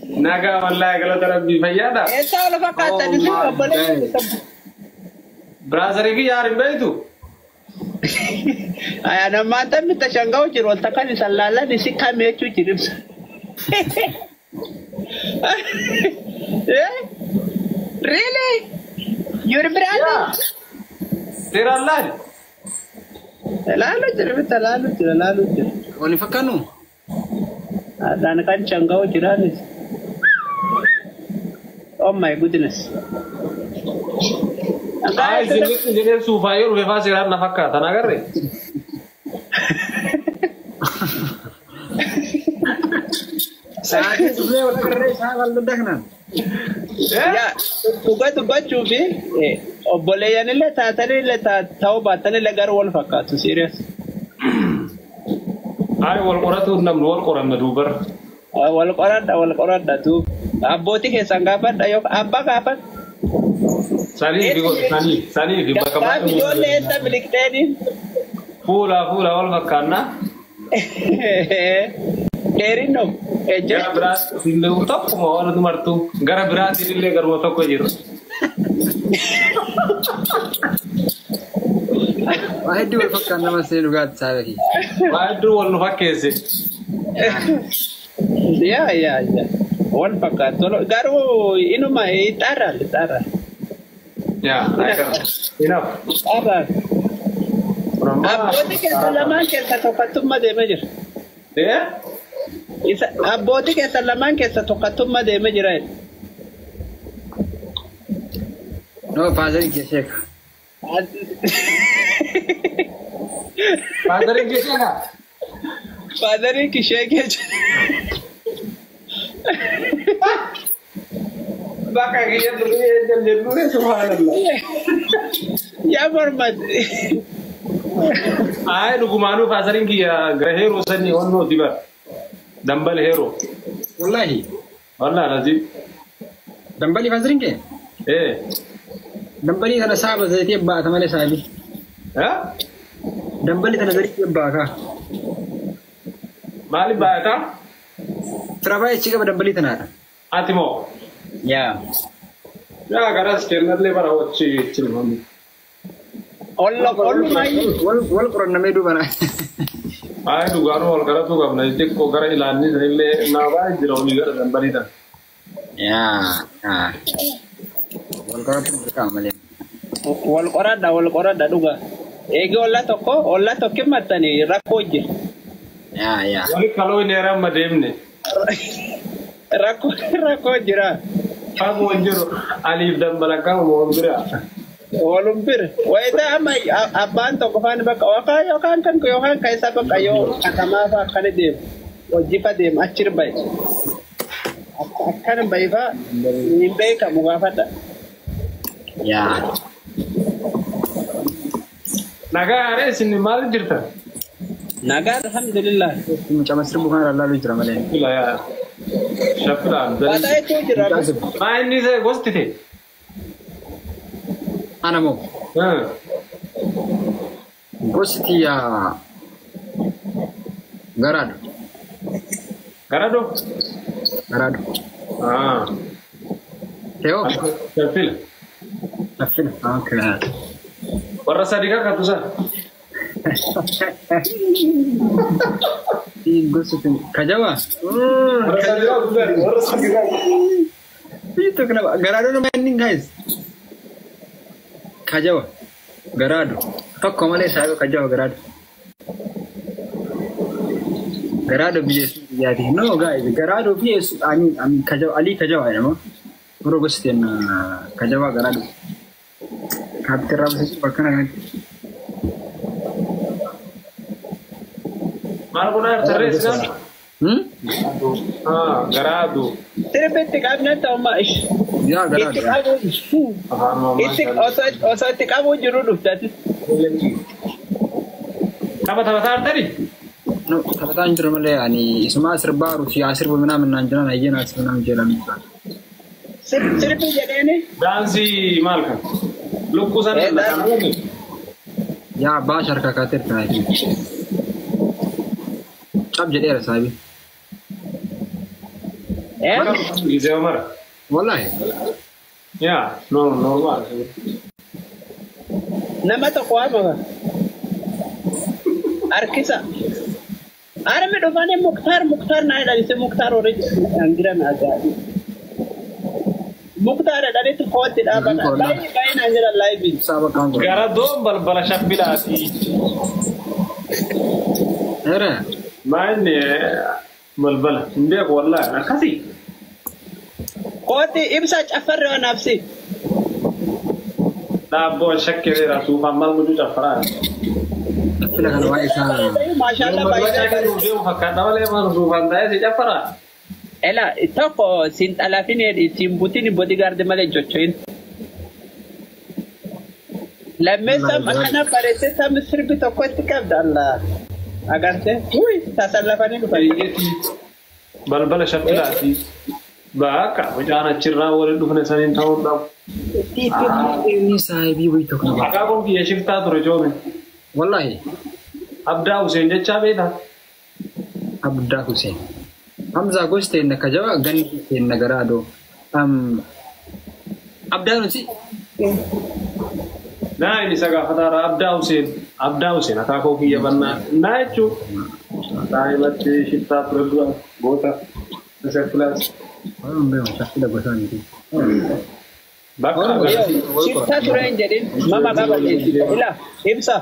Naga والله قالوا ترى بفيادا. إيه تعالوا فقط تنسوا قبلين. برازري كي يار بيتو. أنا ما تم تشانغاو جرو تكاني سلالا نسي كامي تشوجريبس. Really? Your brother? Tera lad. Lalu jere. Oni fakanu. Dan kan changgao jiranis. Oh my goodness. Ay zingit sufayo rufa sirar nafakka tanagarre. Saat itu beliau kerja sangat ludah kan. Ya, tugas cuci. Boleh ya nile tadi le tahu batane legar wal fakka tu serius. Ay wal qoratu nam wal qoran madubar. Wal qoran da tu. Aboti ke sanggapan ayo apa kapan? Sani di bakamat. Kami jole enta milik tadi. Pula wal fakana. Derino. Gara berat sinde utak mau orang tu martu. Gara berat sinde gar mau toko jiru. Wahai dua fakkan nama saya juga saya lagi. Waduh wal fakke se. Ya. Wal fakka. Tolo garu inu mah itara. Ya, enough. Apa? Aboti ke salaman ke satokatumma de majir. Ya? Aboti ke salaman ke satokatumma de majir. No, father ke Sheikh. Father ke siapa? Father ke Sheikh. Baka kaya dulu subhanallah. Ya Muhammad. Ay nugumanu fasarin ki grahero sanni onno diba. Dambal hero. Wallahi. Wallah lazim. Dambali fazrin ke? Dambali kana sahaba zai tebba ta male sabi. Ha? Dambali kana zai tebba ka. Mali ba ta? Travai ci gaba dambali tana. Atimo. Ya. Ya garas kenal le bara wacce cilmami. All mai. Wal Quran na medu bana. Ay dugaro wal gara tu gamna ite ko gara ilani le na ba jiro ni gara dambali ta. Ya. Wal Quran tu ka male. Wal Quran da duga. Ege olla tokke matani rakoje. Ya. Wali kalau ni era mademne. Rako jira. Kamu jiro alif dambala kamu ngira. Walumpir. Waida ama abanto ko fan baka wakayo kan ko yohan kay sa kayo atama fa kanedem. Wajifa dem achir bay. Akkan bay fa nimbe ka mugafata. Ya. Naga are sinni mal jirta. Naga alhamdulillah. Macam Masri bukan Allah lu jira male. Ila ya. Shukran. Ada itu jira. Ma inni se gosti the. Anamo. Gosti ya Garado. Teo. Tafil. Okay. Warra sadika katusa. Gosti Kajawa. Warra sadika. Itu kenapa? Garado no mainin guys. Kajawa. Garado. Tokko male sabe Kajawa Garado. Garado biye yadi. No guys, Garado biye ani Kajawa Ali Kajawa ya mo. Bro Gosti na Kajawa Garado. Kaptera basi bakana kan. Marguna terus kan? Garado. Terpete kabna ta mais. Ya Garado. Itik oso kamu juru duftat. Apa tadi? No, tapatan juru male ani isma serbaru fi asir bumina min anjana ayena asirna jalan. Sirpi jadene? Dansi malkan. Lukusan Ya bashar ka katir tadi. Ab jadi sabi. إذا مرة والله يا normal nama tokko waamama harkisa armi dhufanii muktaar naa jedhanise muktaar horii angiran agaabi muktaar jedhanitti kootti dhaabata baay'ee naan jedhan laayibiin saba kan ko gara doon balbala shaffilaati era maanne balbala indeeq wallahi akkasi kootti ibsa caffarri waan absi dhaabbo shakkeera suufaan mal mudu caffaraa kila kan wa isa maashaallah baay'ee fakkaata malee mal suufaan ta'ee si caffaraa ela tokko sin xalaafine sin butini bodyguard malee jochoin lammeessa makana barese sam sirbi tokkotti qabda Allah agarte uy tasallafanii dhufanii balbala shaffilaati baaka wajaan achirraa waliin dhufne saniin ta'uu dhabu ni sahibi wi to kan Akka kun kiyya shiftaa ture joome. wallahi Abdaa Hussein jechaa beektaa? abda Hussein hamza goste na kajawa gani na garado abda no si Naa inni isa gaafataara Abdaa Hussein akka koo kiyya bannaa. Naa jechuun daa'imatti shiftaa ture dura goota isa filaas. orang be mashakila gosani Bakka shifta tureen jedhin mama qaballe ila ibsa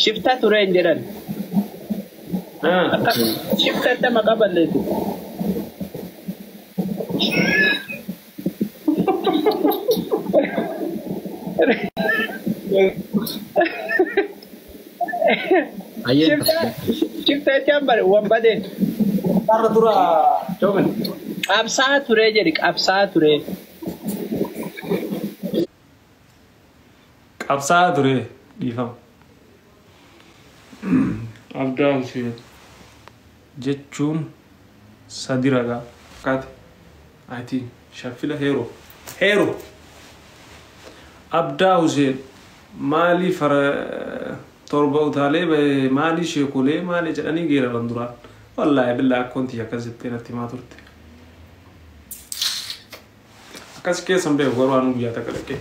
shifta tureen jedhan shifta nama qaballe ayen shifta chambar wambade Karra dura joome. qabsaa turee jedhi qabsaa turee Qabsaa ture dhiifama. Abdaa Hussein jechuun sadi ragaa fakkaate. Ati shaffila heeroo. Abdaa Hussein maali fara torba utaalee maali sheekolee maali jedhanii geeraran duraan. Wallaahi billaa akkoontii akkasitti natti himaa turte. Akkas keessan beeku garuu anu guyyaa takka dhaqee.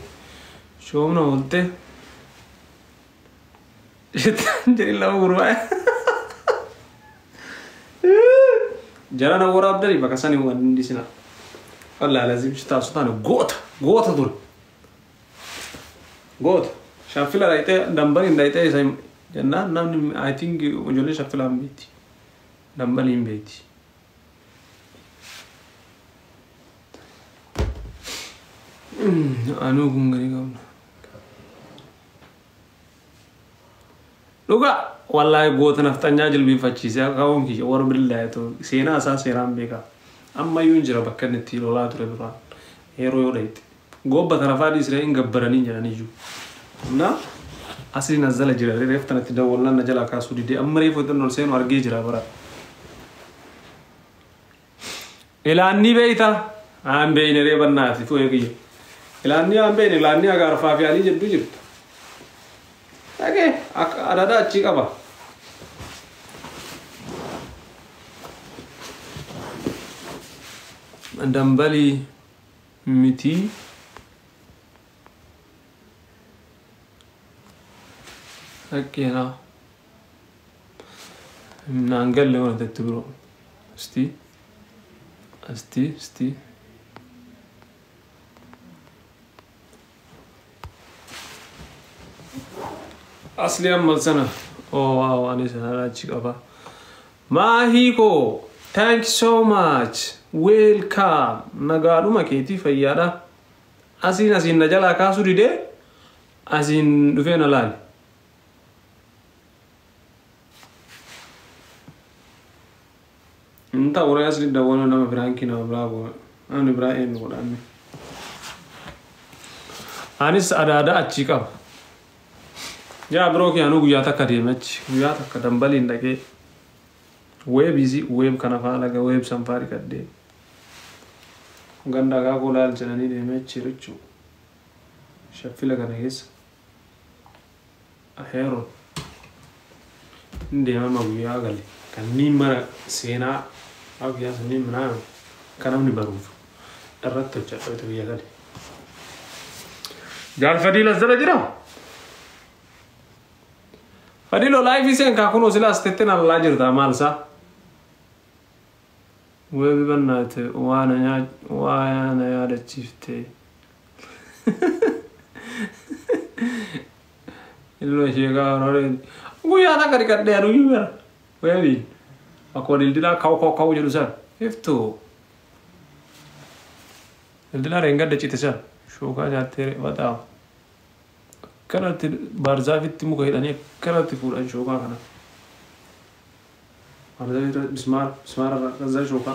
Shoomna oolte. Jadi lama gurwaya. Jalan awal abdari bakasani wan di sini. Allah lazim kita sultan gota dur. Gota. Shafila laite dambari laite saya jangan nam I think unjolnya shafila ambiti. Dambari ambiti. Anu gungani kau. Luka wallahi goota naftanyaa jilbiinfachiise qabuun kiyya warra billahi to seenaa isaa seeraan beeka amma iyyuu hin jira bakka inni itti lolaa ture duraan yeroo yoo dhayite gobba tarafaa dhiisree hin gabbaranii jedhan iyyuu na asli nazzala jira reeftan itti dawwalnaan na jalaa kaasuu didee amma reefu itti ol seenu argee jira bara ilaanni beeyta aan beeyne reebannaati fu'ee kiyya ilaanni aan beeyne ilaanni agaarfaa fi alii jedhu jirtu Oke, ada cik apa? Dambali miti. Oke, nah. Nanggal lewat itu bro. Asti. Asli amal sana. Oh wow, ani sana chikaba. Mahiko, thanks so much. Welcome. Nagaru maketi fayyada. Asin najala kasu dide. Asin dufe nalal. Inta ora asli dawono nama Frankie nama bravo. Anu Ibrahim ko dami. Anis ada chikaba. Ya bro ki anu guyyaa takka deemachi guyyaa takka dambaliin dhaqee weeb izi weeb kana faa laga weeb sanfaari kadhee ganda gaa kolaal jedhanii deemachi jechuu shaffila kana keessa heeroon hin deemama guyyaa gale kanneen mara seenaa guyyaa saniin minaan كلام نبروف الرت الجبت ويا غالي جال فديل الزلا جرا فديلو لايف سين كاكونو سلا استتنا الله جرتا مالسا وبنات وانا يا دتشفتي illo shega rore guya ta kari kadde adu yura webi akodi dila kaw jedu sa ifto dila renga de chite sa shoga jate wada karat barza fitti mu kaydani karat ful an shoga kana arda bismar raza shoga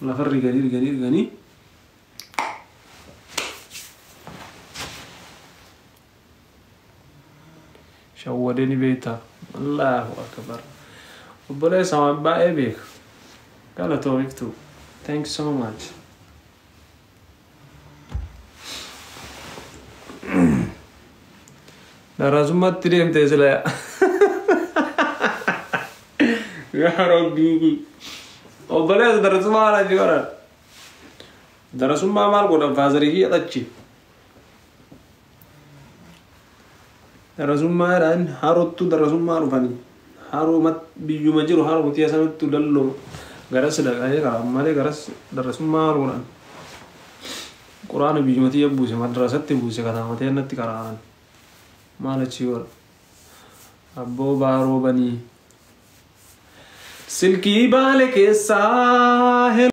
la farri gani شودني بيتا الله أكبر وبلا سما بقى بيك قال توميك تو thanks so much درازم تريم تزلا يا ربي وبلا درازم على جورا درازم ما مال قول فازري هي تجي دراسوم ما ران هاروتو دراسوم ما رفاني هارو مت بيجو مجرو هارو متيا سامت تدلو غرس لا أيه كلام ماله غرس دراسوم ما رونان قرآن بيجو متيا بوسه مدرسة تبوسه كذا متيا نتي كران ماله شيور أبو بارو بني سلكي بالك الساهل